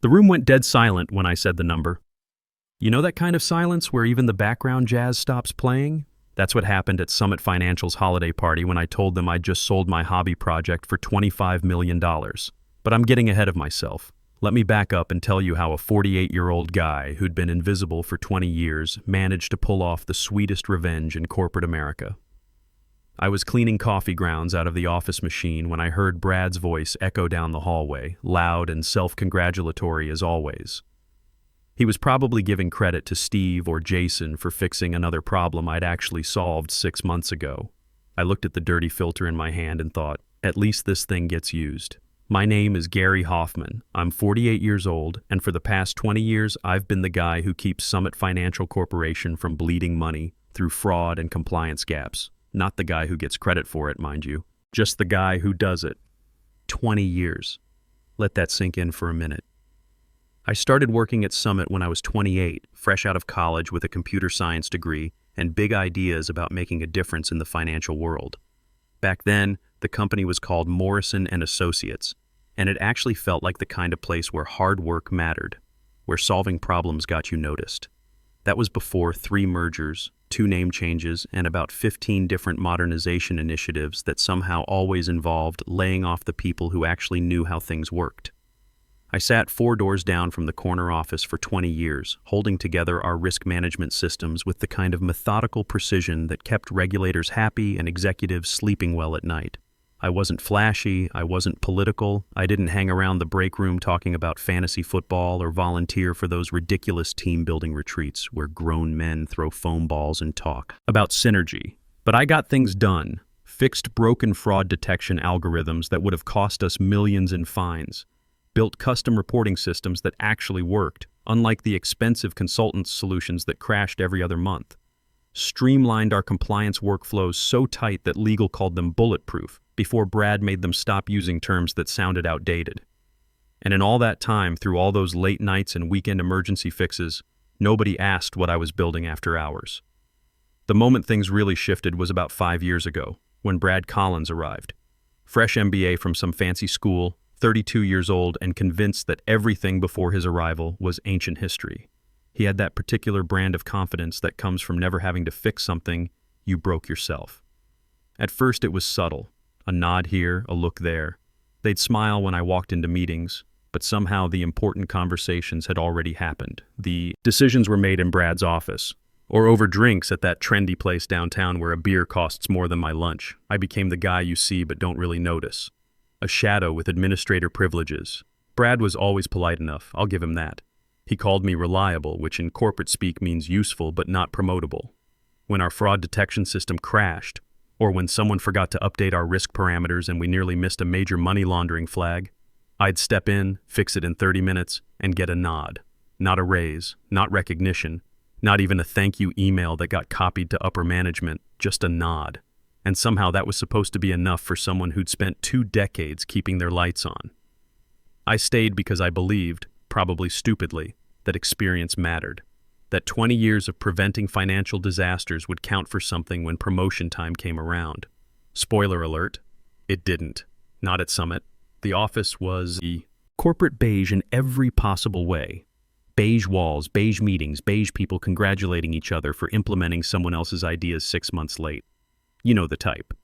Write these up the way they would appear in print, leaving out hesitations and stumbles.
The room went dead silent when I said the number. You know that kind of silence where even the background jazz stops playing? That's what happened at Summit Financial's holiday party when I told them I'd just sold my hobby project for $25 million. But I'm getting ahead of myself. Let me back up and tell you how a 48-year-old guy who'd been invisible for 20 years managed to pull off the sweetest revenge in corporate America. I was cleaning coffee grounds out of the office machine when I heard Brad's voice echo down the hallway, loud and self-congratulatory as always. He was probably giving credit to Steve or Jason for fixing another problem I'd actually solved 6 months ago. I looked at the dirty filter in my hand and thought, at least this thing gets used. My name is Gary Hoffman. I'm 48 years old, and for the past 20 years, I've been the guy who keeps Summit Financial Corporation from bleeding money through fraud and compliance gaps. Not the guy who gets credit for it, mind you. Just the guy who does it. 20 years. Let that sink in for a minute. I started working at Summit when I was 28, fresh out of college with a computer science degree and big ideas about making a difference in the financial world. Back then, the company was called Morrison & Associates, and it actually felt like the kind of place where hard work mattered, where solving problems got you noticed. That was before 3 mergers, 2 name changes, and about 15 different modernization initiatives that somehow always involved laying off the people who actually knew how things worked. I sat 4 doors down from the corner office for 20 years, holding together our risk management systems with the kind of methodical precision that kept regulators happy and executives sleeping well at night. I wasn't flashy, I wasn't political, I didn't hang around the break room talking about fantasy football or volunteer for those ridiculous team-building retreats where grown men throw foam balls and talk about synergy. But I got things done, fixed broken fraud detection algorithms that would have cost us millions in fines, built custom reporting systems that actually worked, unlike the expensive consultants' solutions that crashed every other month, streamlined our compliance workflows so tight that legal called them bulletproof, before Brad made them stop using terms that sounded outdated. And in all that time, through all those late nights and weekend emergency fixes, nobody asked what I was building after hours. The moment things really shifted was about 5 years ago, when Brad Collins arrived. Fresh MBA from some fancy school, 32 years old, and convinced that everything before his arrival was ancient history. He had that particular brand of confidence that comes from never having to fix something you broke yourself. At first it was subtle. A nod here, a look there. They'd smile when I walked into meetings, but somehow the important conversations had already happened. The decisions were made in Brad's office, or over drinks at that trendy place downtown where a beer costs more than my lunch. I became the guy you see but don't really notice. A shadow with administrator privileges. Brad was always polite enough, I'll give him that. He called me reliable, which in corporate speak means useful but not promotable. When our fraud detection system crashed, or when someone forgot to update our risk parameters and we nearly missed a major money laundering flag, I'd step in, fix it in 30 minutes, and get a nod. Not a raise, not recognition, not even a thank you email that got copied to upper management, just a nod. And somehow that was supposed to be enough for someone who'd spent 2 decades keeping their lights on. I stayed because I believed, probably stupidly, that experience mattered. That 20 years of preventing financial disasters would count for something when promotion time came around. Spoiler alert, it didn't. Not at Summit. The office was corporate beige in every possible way. Beige walls, beige meetings, beige people congratulating each other for implementing someone else's ideas 6 months late. You know the type.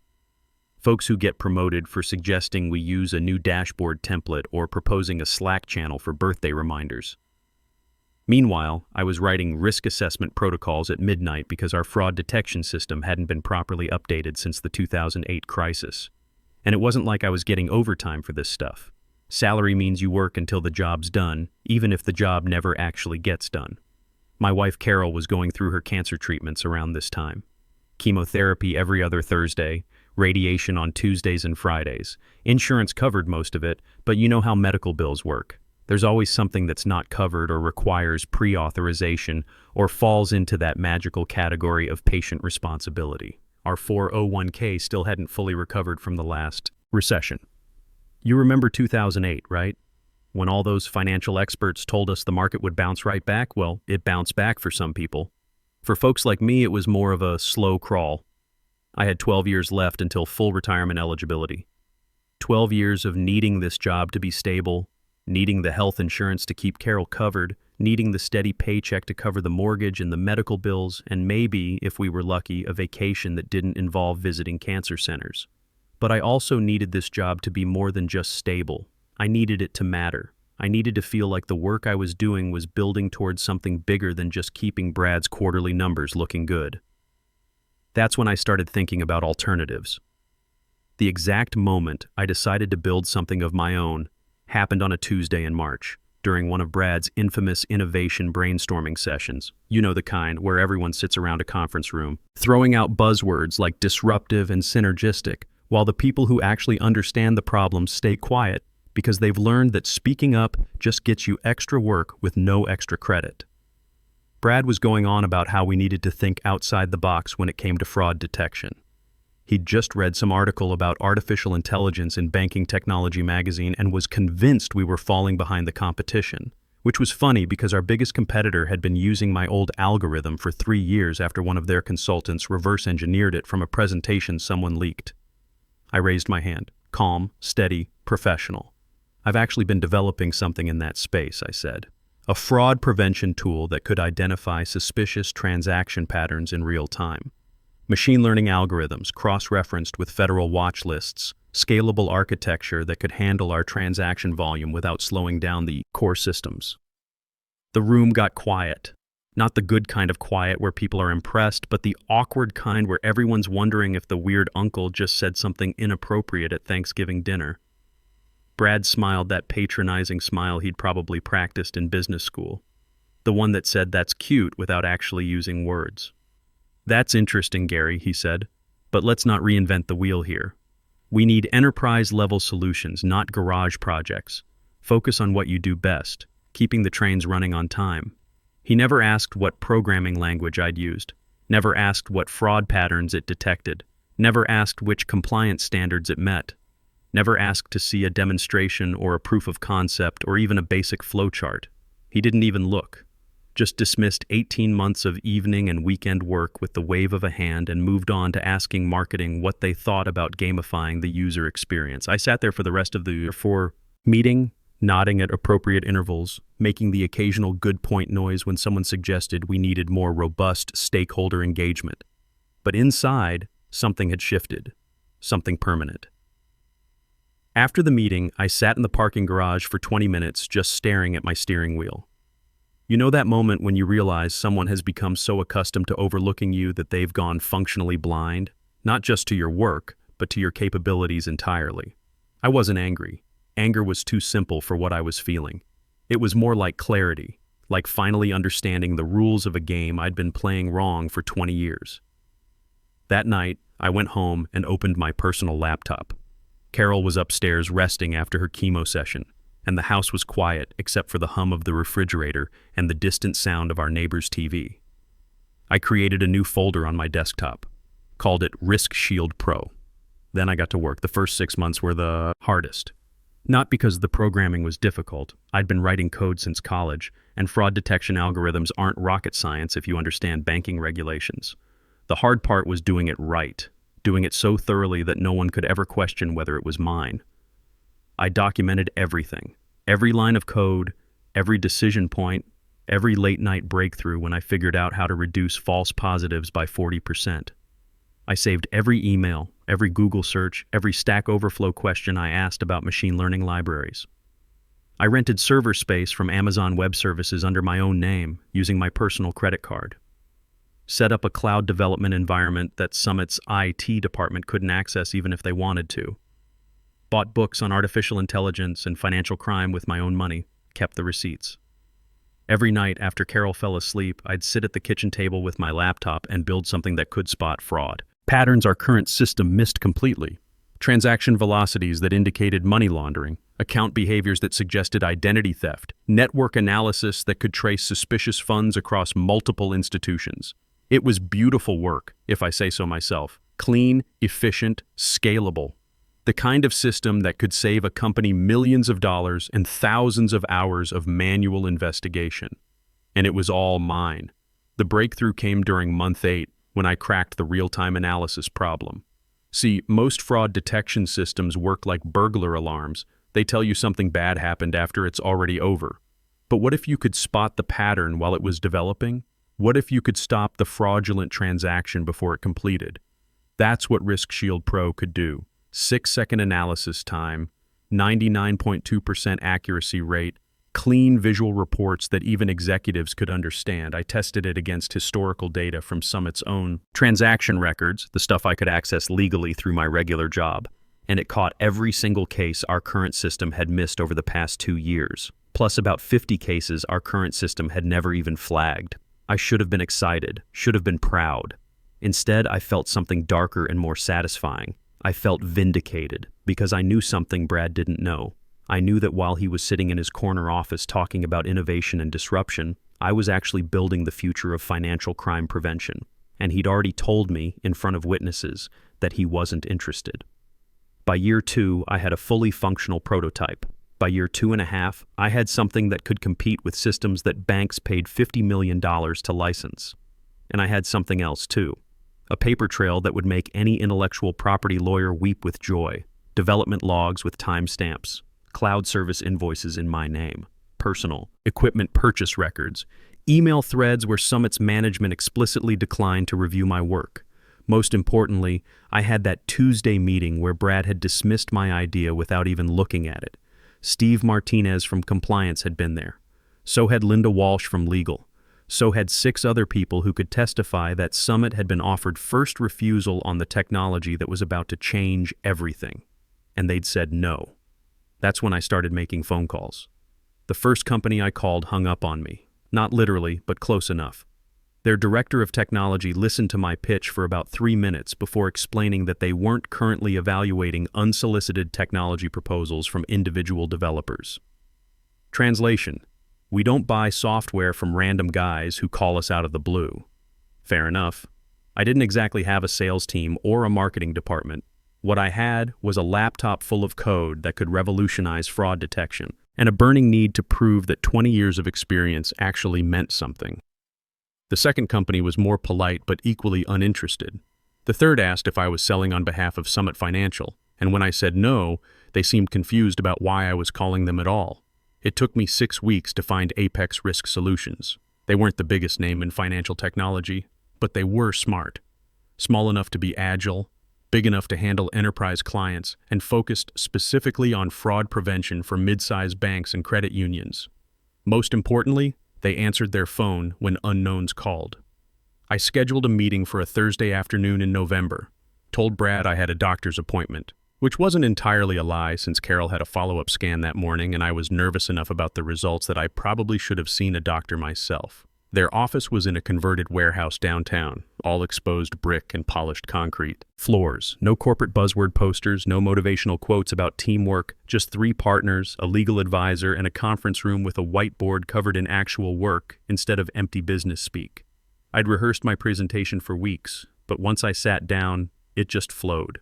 Folks who get promoted for suggesting we use a new dashboard template or proposing a Slack channel for birthday reminders. Meanwhile, I was writing risk assessment protocols at midnight because our fraud detection system hadn't been properly updated since the 2008 crisis. And it wasn't like I was getting overtime for this stuff. Salary means you work until the job's done, even if the job never actually gets done. My wife Carol was going through her cancer treatments around this time. Chemotherapy every other Thursday, radiation on Tuesdays and Fridays. Insurance covered most of it, but you know how medical bills work. There's always something that's not covered or requires pre-authorization or falls into that magical category of patient responsibility. Our 401k still hadn't fully recovered from the last recession. You remember 2008, right? When all those financial experts told us the market would bounce right back, well, it bounced back for some people. For folks like me, it was more of a slow crawl. I had 12 years left until full retirement eligibility. 12 years of needing this job to be stable, needing the health insurance to keep Carol covered, needing the steady paycheck to cover the mortgage and the medical bills, and maybe, if we were lucky, a vacation that didn't involve visiting cancer centers. But I also needed this job to be more than just stable. I needed it to matter. I needed to feel like the work I was doing was building towards something bigger than just keeping Brad's quarterly numbers looking good. That's when I started thinking about alternatives. The exact moment I decided to build something of my own happened on a Tuesday in March, during one of Brad's infamous innovation brainstorming sessions. You know the kind where everyone sits around a conference room, throwing out buzzwords like disruptive and synergistic, while the people who actually understand the problem stay quiet because they've learned that speaking up just gets you extra work with no extra credit. Brad was going on about how we needed to think outside the box when it came to fraud detection. He'd just read some article about artificial intelligence in Banking Technology magazine and was convinced we were falling behind the competition, which was funny because our biggest competitor had been using my old algorithm for 3 years after one of their consultants reverse engineered it from a presentation someone leaked. I raised my hand, calm, steady, professional. I've actually been developing something in that space, I said. A fraud prevention tool that could identify suspicious transaction patterns in real time. Machine learning algorithms cross-referenced with federal watch lists, scalable architecture that could handle our transaction volume without slowing down the core systems. The room got quiet. Not the good kind of quiet where people are impressed, but the awkward kind where everyone's wondering if the weird uncle just said something inappropriate at Thanksgiving dinner. Brad smiled that patronizing smile he'd probably practiced in business school. The one that said that's cute without actually using words. That's interesting, Gary, he said, but let's not reinvent the wheel here. We need enterprise-level solutions, not garage projects. Focus on what you do best, keeping the trains running on time. He never asked what programming language I'd used, never asked what fraud patterns it detected, never asked which compliance standards it met, never asked to see a demonstration or a proof of concept or even a basic flowchart. He didn't even look. Just dismissed 18 months of evening and weekend work with the wave of a hand and moved on to asking marketing what they thought about gamifying the user experience. I sat there for the rest of the meeting, nodding at appropriate intervals, making the occasional good point noise when someone suggested we needed more robust stakeholder engagement. But inside, something had shifted, something permanent. After the meeting, I sat in the parking garage for 20 minutes just staring at my steering wheel. You know that moment when you realize someone has become so accustomed to overlooking you that they've gone functionally blind, not just to your work, but to your capabilities entirely. I wasn't angry. Anger was too simple for what I was feeling. It was more like clarity, like finally understanding the rules of a game I'd been playing wrong for 20 years. That night, I went home and opened my personal laptop. Carol was upstairs resting after her chemo session, and the house was quiet except for the hum of the refrigerator and the distant sound of our neighbor's TV. I created a new folder on my desktop, called it Risk Shield Pro. Then I got to work. The first 6 months were the hardest. Not because the programming was difficult. I'd been writing code since college, and fraud detection algorithms aren't rocket science if you understand banking regulations. The hard part was doing it right, doing it so thoroughly that no one could ever question whether it was mine. I documented everything, every line of code, every decision point, every late-night breakthrough when I figured out how to reduce false positives by 40%. I saved every email, every Google search, every Stack Overflow question I asked about machine learning libraries. I rented server space from Amazon Web Services under my own name, using my personal credit card. Set up a cloud development environment that Summit's IT department couldn't access even if they wanted to. Bought books on artificial intelligence and financial crime with my own money, kept the receipts. Every night after Carol fell asleep, I'd sit at the kitchen table with my laptop and build something that could spot fraud. Patterns our current system missed completely. Transaction velocities that indicated money laundering, account behaviors that suggested identity theft, network analysis that could trace suspicious funds across multiple institutions. It was beautiful work, if I say so myself. Clean, efficient, scalable. The kind of system that could save a company millions of dollars and thousands of hours of manual investigation. And it was all mine. The breakthrough came during month 8, when I cracked the real-time analysis problem. See, most fraud detection systems work like burglar alarms. They tell you something bad happened after it's already over. But what if you could spot the pattern while it was developing? What if you could stop the fraudulent transaction before it completed? That's what Risk Shield Pro could do. 6-second analysis time, 99.2% accuracy rate, clean visual reports that even executives could understand. I tested it against historical data from Summit's own transaction records, the stuff I could access legally through my regular job, and it caught every single case our current system had missed over the past 2 years, plus about 50 cases our current system had never even flagged. I should have been excited, should have been proud. Instead, I felt something darker and more satisfying. I felt vindicated because I knew something Brad didn't know. I knew that while he was sitting in his corner office talking about innovation and disruption, I was actually building the future of financial crime prevention, and he'd already told me, in front of witnesses, that he wasn't interested. By year 2, I had a fully functional prototype. By year 2.5, I had something that could compete with systems that banks paid $50 million to license. And I had something else too. A paper trail that would make any intellectual property lawyer weep with joy. Development logs with timestamps. Cloud service invoices in my name, personal, equipment purchase records, email threads where Summit's management explicitly declined to review my work. Most importantly, I had that Tuesday meeting where Brad had dismissed my idea without even looking at it. Steve Martinez from compliance had been there. So had Linda Walsh from legal. So had 6 other people who could testify that Summit had been offered first refusal on the technology that was about to change everything. And they'd said no. That's when I started making phone calls. The first company I called hung up on me. Not literally, but close enough. Their director of technology listened to my pitch for about 3 minutes before explaining that they weren't currently evaluating unsolicited technology proposals from individual developers. Translation: we don't buy software from random guys who call us out of the blue. Fair enough. I didn't exactly have a sales team or a marketing department. What I had was a laptop full of code that could revolutionize fraud detection, and a burning need to prove that 20 years of experience actually meant something. The second company was more polite but equally uninterested. The third asked if I was selling on behalf of Summit Financial, and when I said no, they seemed confused about why I was calling them at all. It took me 6 weeks to find Apex Risk Solutions. They weren't the biggest name in financial technology, but they were smart. Small enough to be agile, big enough to handle enterprise clients, and focused specifically on fraud prevention for mid-sized banks and credit unions. Most importantly, they answered their phone when unknowns called. I scheduled a meeting for a Thursday afternoon in November, told Brad I had a doctor's appointment, which wasn't entirely a lie since Carol had a follow-up scan that morning and I was nervous enough about the results that I probably should have seen a doctor myself. Their office was in a converted warehouse downtown, all exposed brick and polished concrete. Floors, no corporate buzzword posters, no motivational quotes about teamwork, just 3 partners, a legal advisor, and a conference room with a whiteboard covered in actual work instead of empty business speak. I'd rehearsed my presentation for weeks, but once I sat down, it just flowed.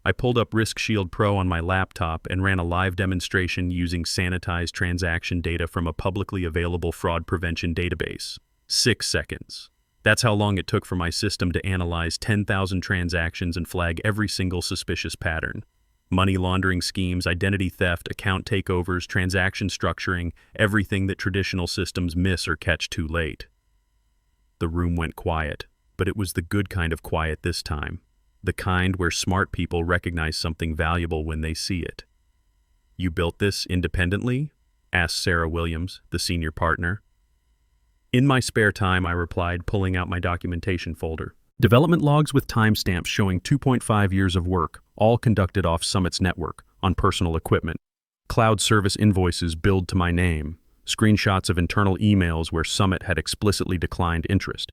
I pulled up Risk Shield Pro on my laptop and ran a live demonstration using sanitized transaction data from a publicly available fraud prevention database. 6 seconds. That's how long it took for my system to analyze 10,000 transactions and flag every single suspicious pattern. Money laundering schemes, identity theft, account takeovers, transaction structuring, everything that traditional systems miss or catch too late. The room went quiet, but it was the good kind of quiet this time. The kind where smart people recognize something valuable when they see it. "You built this independently?" asked Sarah Williams, the senior partner. "In my spare time," I replied, pulling out my documentation folder. Development logs with timestamps showing 2.5 years of work, all conducted off Summit's network, on personal equipment. Cloud service invoices billed to my name. Screenshots of internal emails where Summit had explicitly declined interest.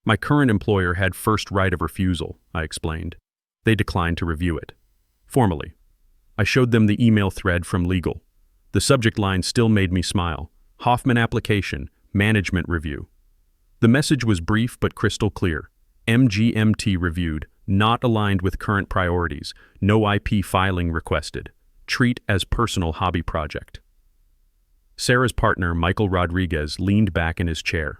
My current employer had first right of refusal, I explained. They declined to review it. Formally. I showed them the email thread from legal. The subject line still made me smile. Hoffman application. Management review. The message was brief but crystal clear. MGMT reviewed, not aligned with current priorities, no IP filing requested. Treat as personal hobby project. Sarah's partner, Michael Rodriguez, leaned back in his chair.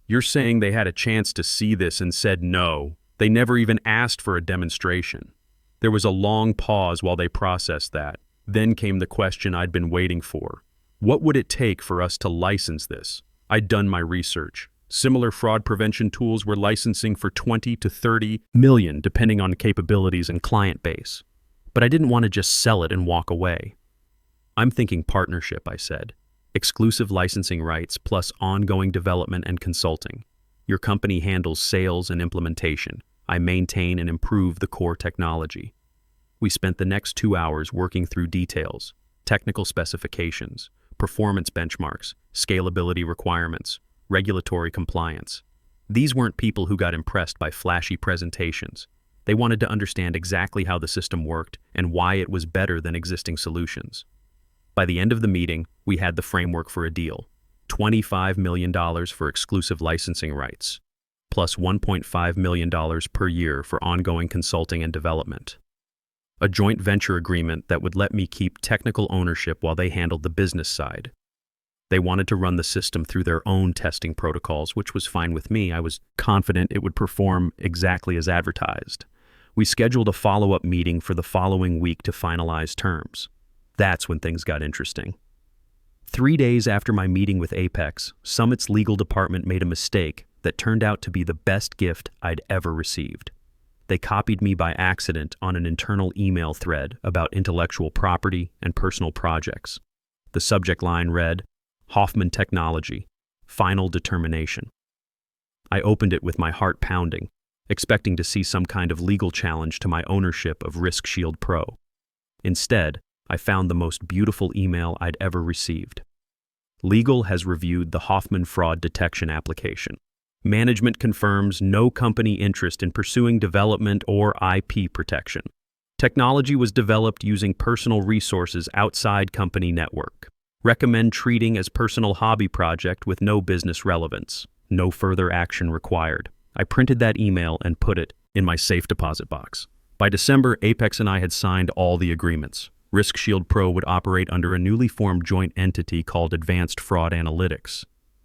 "You're saying they had a chance to see this and said no? They never even asked for a demonstration." There was a long pause while they processed that. Then came the question I'd been waiting for. What would it take for us to license this? I'd done my research. Similar fraud prevention tools were licensing for 20 to 30 million, depending on capabilities and client base. But I didn't want to just sell it and walk away. I'm thinking partnership, I said. Exclusive licensing rights plus ongoing development and consulting. Your company handles sales and implementation. I maintain and improve the core technology. We spent the next 2 hours working through details, technical specifications, performance benchmarks, scalability requirements, regulatory compliance. These weren't people who got impressed by flashy presentations. They wanted to understand exactly how the system worked and why it was better than existing solutions. By the end of the meeting, we had the framework for a deal. $25 million for exclusive licensing rights, plus $1.5 million per year for ongoing consulting and development. A joint venture agreement that would let me keep technical ownership while they handled the business side. They wanted to run the system through their own testing protocols, which was fine with me. I was confident it would perform exactly as advertised. We scheduled a follow-up meeting for the following week to finalize terms. That's when things got interesting. 3 days after my meeting with Apex, Summit's legal department made a mistake that turned out to be the best gift I'd ever received. They copied me by accident on an internal email thread about intellectual property and personal projects. The subject line read, Hoffman Technology, Final Determination. I opened it with my heart pounding, expecting to see some kind of legal challenge to my ownership of RiskShield Pro. Instead, I found the most beautiful email I'd ever received. Legal has reviewed the Hoffman fraud detection application. Management confirms no company interest in pursuing development or IP protection. Technology was developed using personal resources outside company network. Recommend treating as personal hobby project with no business relevance. No further action required. I printed that email and put it in my safe deposit box. By December, Apex and I had signed all the agreements. RiskShield Pro would operate under a newly formed joint entity called Advanced Fraud Analytics.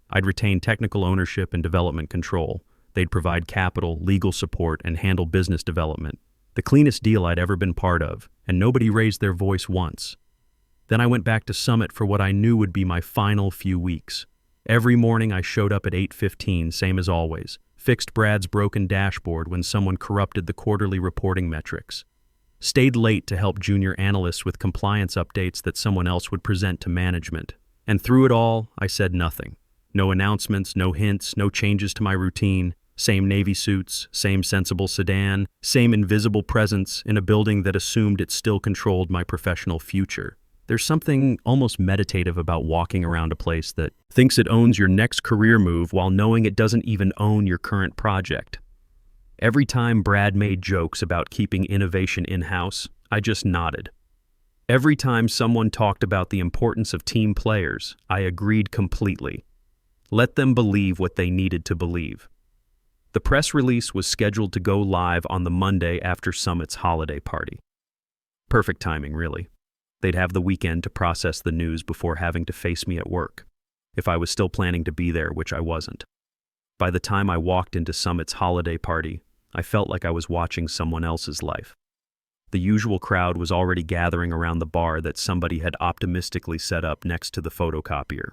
I'd retain technical ownership and development control. They'd provide capital, legal support, and handle business development. The cleanest deal I'd ever been part of, and nobody raised their voice once. Then I went back to Summit for what I knew would be my final few weeks. Every morning I showed up at 8:15, same as always. Fixed Brad's broken dashboard when someone corrupted the quarterly reporting metrics. Stayed late to help junior analysts with compliance updates that someone else would present to management. And through it all, I said nothing. No announcements, no hints, no changes to my routine. Same navy suits, same sensible sedan, same invisible presence in a building that assumed it still controlled my professional future. There's something almost meditative about walking around a place that thinks it owns your next career move while knowing it doesn't even own your current project. Every time Brad made jokes about keeping innovation in-house, I just nodded. Every time someone talked about the importance of team players, I agreed completely. Let them believe what they needed to believe. The press release was scheduled to go live on the Monday after Summit's holiday party. Perfect timing, really. They'd have the weekend to process the news before having to face me at work, if I was still planning to be there, which I wasn't. By the time I walked into Summit's holiday party, I felt like I was watching someone else's life. The usual crowd was already gathering around the bar that somebody had optimistically set up next to the photocopier.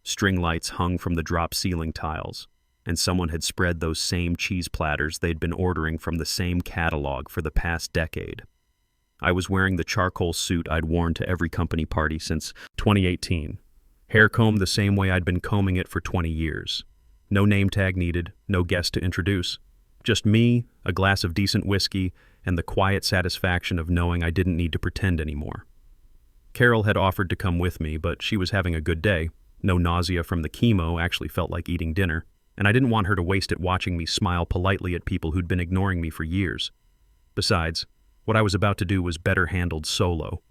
String lights hung from the drop ceiling tiles, and someone had spread those same cheese platters they'd been ordering from the same catalog for the past decade. I was wearing the charcoal suit I'd worn to every company party since 2018. Hair combed the same way I'd been combing it for 20 years. No name tag needed, no guest to introduce. Just me, a glass of decent whiskey, and the quiet satisfaction of knowing I didn't need to pretend anymore. Carol had offered to come with me, but she was having a good day. No nausea from the chemo, actually felt like eating dinner, and I didn't want her to waste it watching me smile politely at people who'd been ignoring me for years. Besides, what I was about to do was better handled solo.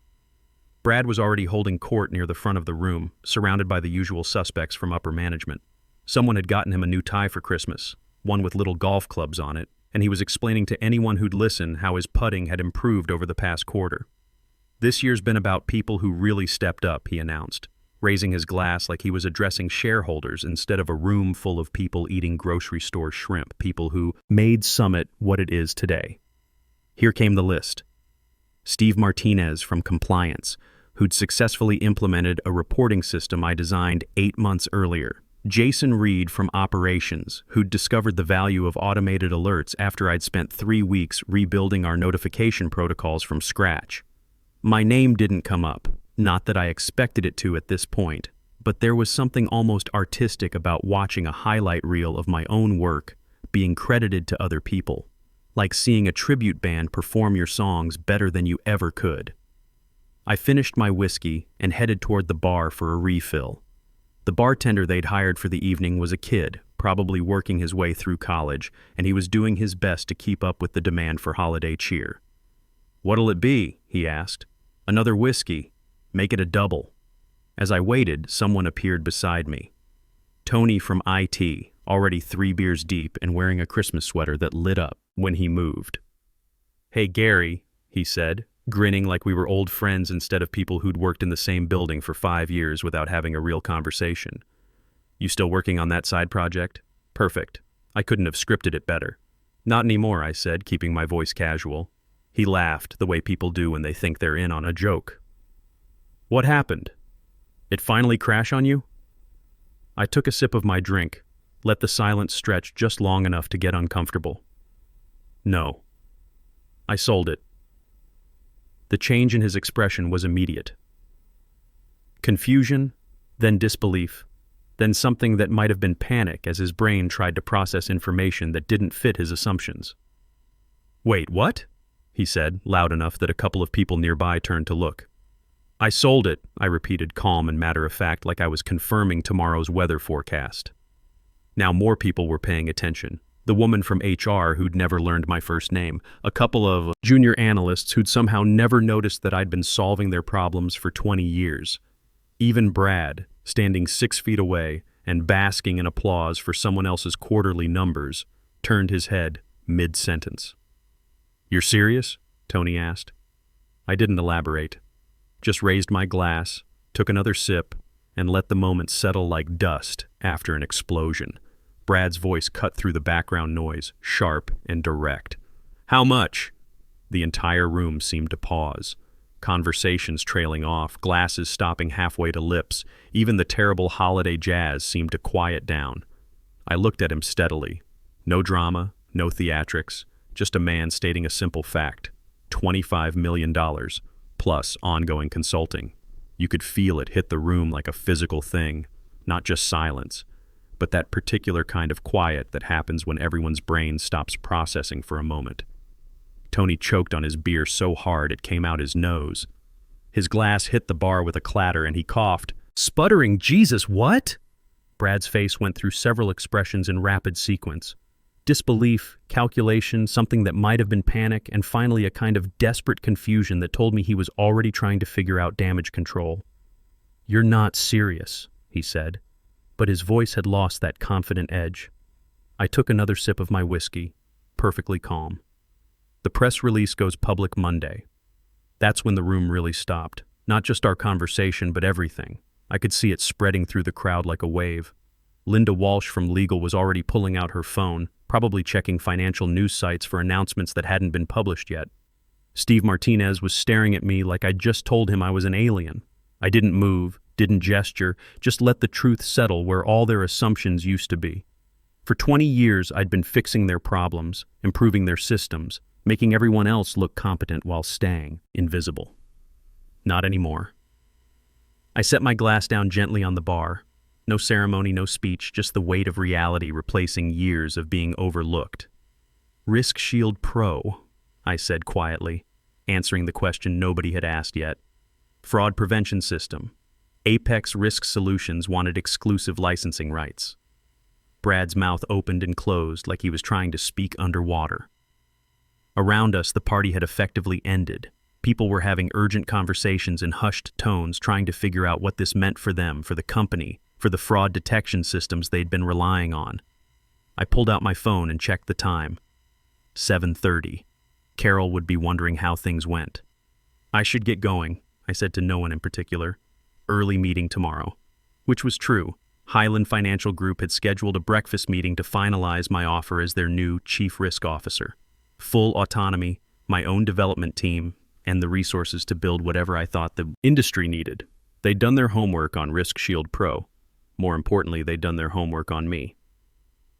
Brad was already holding court near the front of the room, surrounded by the usual suspects from upper management. Someone had gotten him a new tie for Christmas, one with little golf clubs on it, and he was explaining to anyone who'd listen how his putting had improved over the past quarter. This year's been about people who really stepped up, he announced, raising his glass like he was addressing shareholders instead of a room full of people eating grocery store shrimp, people who made Summit what it is today. Here came the list. Steve Martinez from Compliance, who'd successfully implemented a reporting system I designed 8 months earlier. Jason Reed from Operations, who'd discovered the value of automated alerts after I'd spent 3 weeks rebuilding our notification protocols from scratch. My name didn't come up, not that I expected it to at this point, but there was something almost artistic about watching a highlight reel of my own work being credited to other people, like seeing a tribute band perform your songs better than you ever could. I finished my whiskey and headed toward the bar for a refill. The bartender they'd hired for the evening was a kid, probably working his way through college, and he was doing his best to keep up with the demand for holiday cheer. "What'll it be?" he asked. "Another whiskey. Make it a double." As I waited, someone appeared beside me. Tony from IT, already 3 beers deep and wearing a Christmas sweater that lit up when he moved. "Hey, Gary," he said, grinning like we were old friends instead of people who'd worked in the same building for 5 years without having a real conversation. "You still working on that side project?" "Perfect. I couldn't have scripted it better." "Not anymore," I said, keeping my voice casual. He laughed, the way people do when they think they're in on a joke. "What happened? It finally crash on you?" I took a sip of my drink, let the silence stretch just long enough to get uncomfortable. "No. I sold it." The change in his expression was immediate. Confusion, then disbelief, then something that might have been panic as his brain tried to process information that didn't fit his assumptions. "Wait, what?" he said, loud enough that a couple of people nearby turned to look. "I sold it," I repeated, calm and matter-of-fact, like I was confirming tomorrow's weather forecast. Now more people were paying attention. The woman from HR who'd never learned my first name, a couple of junior analysts who'd somehow never noticed that I'd been solving their problems for 20 years. Even Brad, standing 6 feet away and basking in applause for someone else's quarterly numbers, turned his head mid-sentence. "You're serious?" Tony asked. I didn't elaborate, just raised my glass, took another sip, and let the moment settle like dust after an explosion. Brad's voice cut through the background noise, sharp and direct. "How much?" The entire room seemed to pause. Conversations trailing off, glasses stopping halfway to lips. Even the terrible holiday jazz seemed to quiet down. I looked at him steadily. No drama, no theatrics, just a man stating a simple fact. $25 million, plus ongoing consulting. You could feel it hit the room like a physical thing, not just silence, but that particular kind of quiet that happens when everyone's brain stops processing for a moment. Tony choked on his beer so hard it came out his nose. His glass hit the bar with a clatter and he coughed, sputtering, "Jesus, what?" Brad's face went through several expressions in rapid sequence. Disbelief, calculation, something that might have been panic, and finally a kind of desperate confusion that told me he was already trying to figure out damage control. "You're not serious," he said, but his voice had lost that confident edge. I took another sip of my whiskey, perfectly calm. The press release goes public Monday. That's when the room really stopped. Not just our conversation, but everything. I could see it spreading through the crowd like a wave. Linda Walsh from Legal was already pulling out her phone, probably checking financial news sites for announcements that hadn't been published yet. Steve Martinez was staring at me like I'd just told him I was an alien. I didn't move, didn't gesture, just let the truth settle where all their assumptions used to be. For 20 years, I'd been fixing their problems, improving their systems, making everyone else look competent while staying invisible. Not anymore. I set my glass down gently on the bar. No ceremony, no speech, just the weight of reality replacing years of being overlooked. Risk Shield Pro, I said quietly, answering the question nobody had asked yet. Fraud prevention system. Apex Risk Solutions wanted exclusive licensing rights. Brad's mouth opened and closed like he was trying to speak underwater. Around us, the party had effectively ended. People were having urgent conversations in hushed tones, trying to figure out what this meant for them, for the company, for the fraud detection systems they'd been relying on. I pulled out my phone and checked the time. 7:30. Carol would be wondering how things went. I should get going, I said to no one in particular. Early meeting tomorrow. Which was true. Highland Financial Group had scheduled a breakfast meeting to finalize my offer as their new chief risk officer. Full autonomy, my own development team, and the resources to build whatever I thought the industry needed. They'd done their homework on Risk Shield Pro. More importantly, they'd done their homework on me.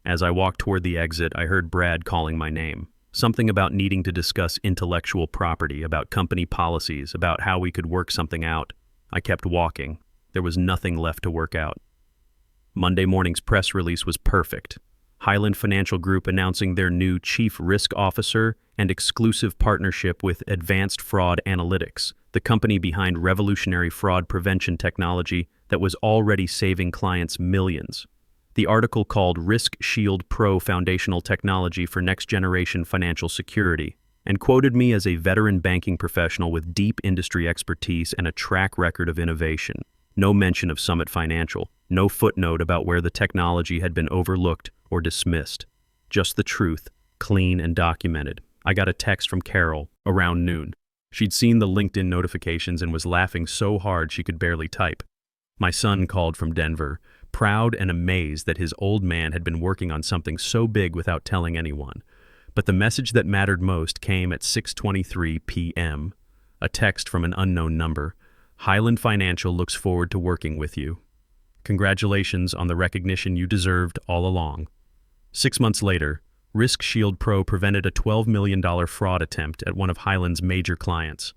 As I walked toward the exit, I heard Brad calling my name. Something about needing to discuss intellectual property, about company policies, about how we could work something out. I kept walking. There was nothing left to work out. Monday morning's press release was perfect. Highland Financial Group announcing their new Chief Risk Officer and exclusive partnership with Advanced Fraud Analytics, the company behind revolutionary fraud prevention technology that was already saving clients millions. The article called Risk Shield Pro Foundational Technology for Next-Generation Financial Security and quoted me as a veteran banking professional with deep industry expertise and a track record of innovation. No mention of Summit Financial, no footnote about where the technology had been overlooked or dismissed. Just the truth, clean and documented. I got a text from Carol around noon. She'd seen the LinkedIn notifications and was laughing so hard she could barely type. My son called from Denver, proud and amazed that his old man had been working on something so big without telling anyone. But the message that mattered most came at 6:23 p.m., a text from an unknown number. Highland Financial looks forward to working with you. Congratulations on the recognition you deserved all along. 6 months later, Risk Shield Pro prevented a $12 million fraud attempt at one of Highland's major clients.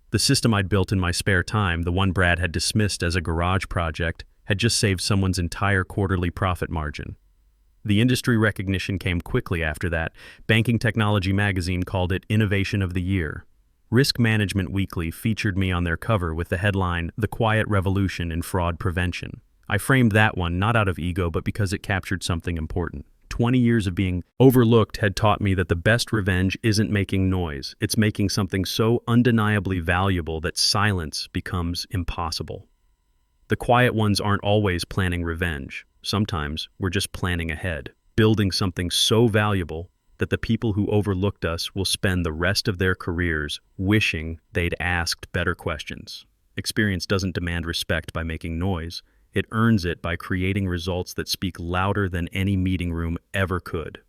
The system I'd built in my spare time, the one Brad had dismissed as a garage project, had just saved someone's entire quarterly profit margin. The industry recognition came quickly after that. Banking Technology magazine called it Innovation of the Year. Risk Management Weekly featured me on their cover with the headline, The Quiet Revolution in Fraud Prevention. I framed that one not out of ego, but because it captured something important. 20 years of being overlooked had taught me that the best revenge isn't making noise. It's making something so undeniably valuable that silence becomes impossible. The quiet ones aren't always planning revenge. Sometimes we're just planning ahead, building something so valuable that the people who overlooked us will spend the rest of their careers wishing they'd asked better questions. Experience doesn't demand respect by making noise. It earns it by creating results that speak louder than any meeting room ever could.